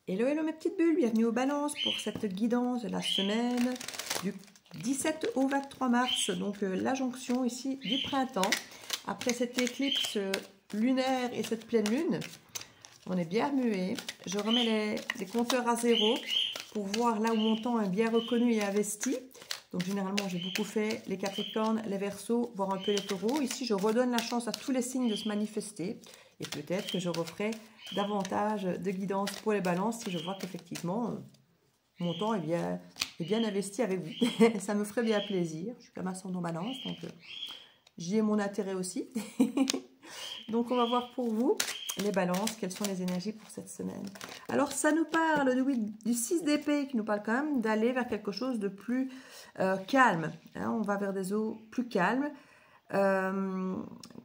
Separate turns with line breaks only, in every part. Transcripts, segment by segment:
Hello, hello mes petites bulles, bienvenue aux balances pour cette guidance de la semaine du 17 au 23 mars, donc la jonction ici du printemps. Après cette éclipse lunaire et cette pleine lune, on est bien remué. Je remets les compteurs à zéro pour voir là où mon temps est bien reconnu et investi. Donc généralement j'ai beaucoup fait les Capricornes, les Verseaux, voire un peu les Taureaux. Ici je redonne la chance à tous les signes de se manifester. Et peut-être que je referai davantage de guidance pour les balances si je vois qu'effectivement mon temps est bien investi avec vous. Ça me ferait bien plaisir. Je suis comme ascendant balance, donc j'y ai mon intérêt aussi. Donc on va voir pour vous les balances, quelles sont les énergies pour cette semaine. Alors ça nous parle du 6 d'épée qui nous parle quand même d'aller vers quelque chose de plus calme. Hein, on va vers des eaux plus calmes.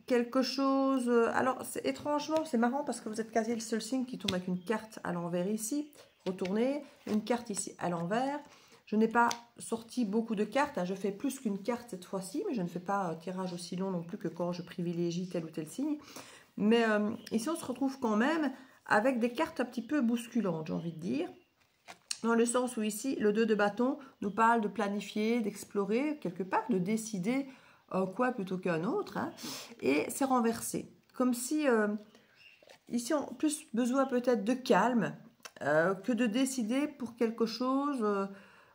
Quelque chose... alors, étrangement, c'est marrant parce que vous êtes quasi le seul signe qui tombe avec une carte à l'envers ici, retournée, une carte ici à l'envers. Je n'ai pas sorti beaucoup de cartes, hein, je fais plus qu'une carte cette fois-ci, mais je ne fais pas un tirage aussi long non plus que quand je privilégie tel ou tel signe. Mais ici, on se retrouve quand même avec des cartes un petit peu bousculantes, j'ai envie de dire. Dans le sens où ici, le 2 de bâton nous parle de planifier, d'explorer, quelque part, de décider quoi plutôt qu'un autre. Hein, et c'est renversé. Comme si, ici, on a plus besoin peut-être de calme que de décider pour quelque chose.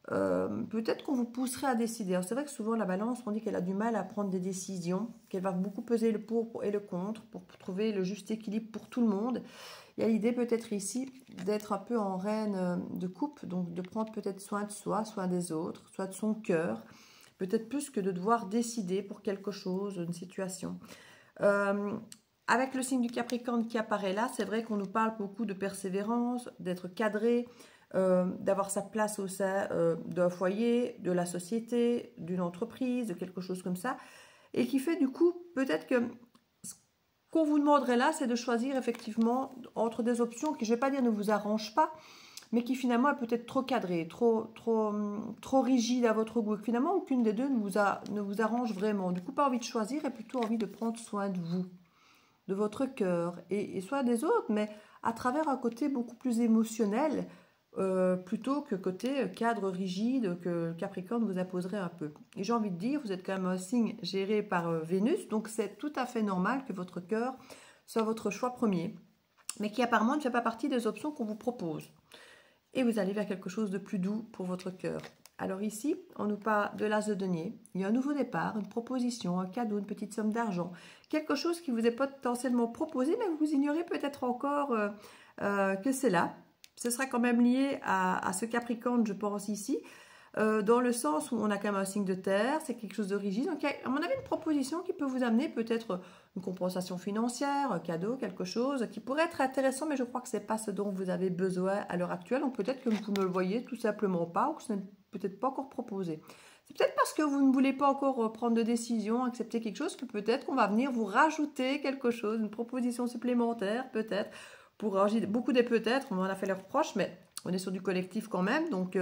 Peut-être qu'on vous pousserait à décider. C'est vrai que souvent, la balance, on dit qu'elle a du mal à prendre des décisions, qu'elle va beaucoup peser le pour et le contre pour trouver le juste équilibre pour tout le monde. Il y a l'idée peut-être ici d'être un peu en reine de coupe, donc de prendre peut-être soin de soi, soin des autres, soit de son cœur, peut-être plus que de devoir décider pour quelque chose, une situation. Avec le signe du Capricorne qui apparaît là, c'est vrai qu'on nous parle beaucoup de persévérance, d'être cadré, d'avoir sa place au sein d'un foyer, de la société, d'une entreprise, de quelque chose comme ça, et qui fait du coup peut-être que qu'on vous demanderait là, c'est de choisir effectivement entre des options qui, je ne vais pas dire ne vous arrangent pas, mais qui finalement est peut-être trop cadrée, trop rigide à votre goût. Finalement, aucune des deux ne vous arrange vraiment. Du coup, pas envie de choisir et plutôt envie de prendre soin de vous, de votre cœur et soit des autres, mais à travers un côté beaucoup plus émotionnel, plutôt que côté cadre rigide que le Capricorne vous imposerait un peu. Et j'ai envie de dire, vous êtes quand même un signe géré par Vénus, donc c'est tout à fait normal que votre cœur soit votre choix premier, mais qui apparemment ne fait pas partie des options qu'on vous propose. Et vous allez vers quelque chose de plus doux pour votre cœur. Alors ici, on nous parle de l'as de denier. Il y a un nouveau départ, une proposition, un cadeau, une petite somme d'argent. Quelque chose qui vous est potentiellement proposé, mais vous ignorez peut-être encore que c'est là. Ce sera quand même lié à ce Capricorne, je pense, ici. Dans le sens où on a quand même un signe de terre, c'est quelque chose de rigide. Donc, à mon avis, une proposition qui peut vous amener peut-être une compensation financière, un cadeau, quelque chose qui pourrait être intéressant, mais je crois que ce n'est pas ce dont vous avez besoin à l'heure actuelle. Donc, peut-être que vous ne le voyez tout simplement pas ou que ce n'est peut-être pas encore proposé. C'est peut-être parce que vous ne voulez pas encore prendre de décision, accepter quelque chose, que peut-être qu'on va venir vous rajouter quelque chose, une proposition supplémentaire, peut-être. Pour beaucoup des peut-être, on en a fait les reproches, mais on est sur du collectif quand même, donc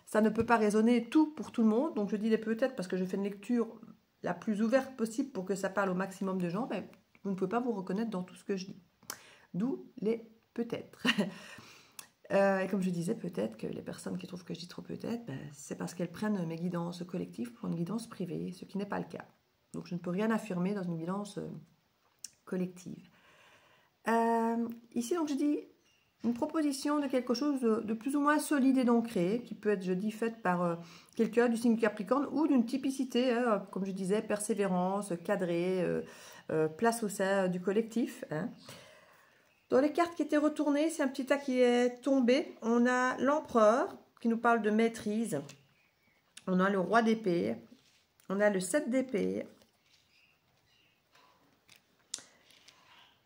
ça ne peut pas résonner tout pour tout le monde. Donc je dis des peut-être parce que je fais une lecture la plus ouverte possible pour que ça parle au maximum de gens, mais vous ne pouvez pas vous reconnaître dans tout ce que je dis. D'où les peut-être. Et comme je disais, peut-être que les personnes qui trouvent que je dis trop peut-être, ben, c'est parce qu'elles prennent mes guidances collectives pour une guidance privée, ce qui n'est pas le cas. Donc je ne peux rien affirmer dans une guidance collective. Ici, donc, je dis une proposition de quelque chose de plus ou moins solide et d'ancré, qui peut être, je dis, faite par quelqu'un du signe Capricorne ou d'une typicité, hein, comme je disais, persévérance, cadré, place au sein du collectif. Hein. Dans les cartes qui étaient retournées, c'est un petit tas qui est tombé. On a l'empereur qui nous parle de maîtrise. On a le roi d'épée. On a le 7 d'épée.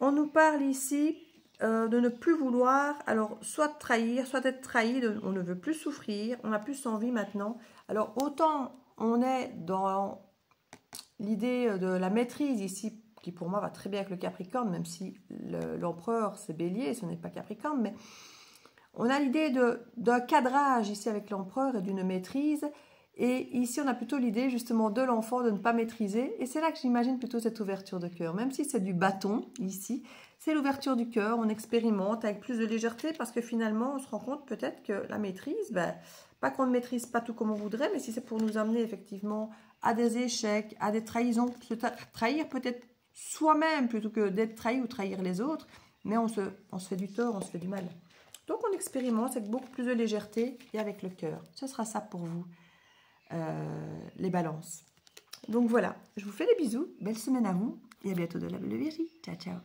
On nous parle ici de ne plus vouloir, alors soit de trahir, soit d'être trahi, on ne veut plus souffrir, on a plus envie maintenant. Alors autant on est dans l'idée de la maîtrise ici, qui pour moi va très bien avec le Capricorne, même si l'empereur c'est Bélier, ce n'est pas Capricorne, mais on a l'idée d'un cadrage ici avec l'empereur et d'une maîtrise. Et ici, on a plutôt l'idée justement de l'enfant de ne pas maîtriser. Et c'est là que j'imagine plutôt cette ouverture de cœur. Même si c'est du bâton ici, c'est l'ouverture du cœur. On expérimente avec plus de légèreté parce que finalement, on se rend compte peut-être que la maîtrise, pas qu'on ne maîtrise pas tout comme on voudrait, mais si c'est pour nous amener effectivement à des échecs, à des trahisons, se trahir peut-être soi-même plutôt que d'être trahi ou trahir les autres, mais on se fait du tort, on se fait du mal. Donc on expérimente avec beaucoup plus de légèreté et avec le cœur. Ce sera ça pour vous, les balances. Donc voilà, je vous fais des bisous, belle semaine à vous et à bientôt de la Belle Vierge. Ciao, ciao.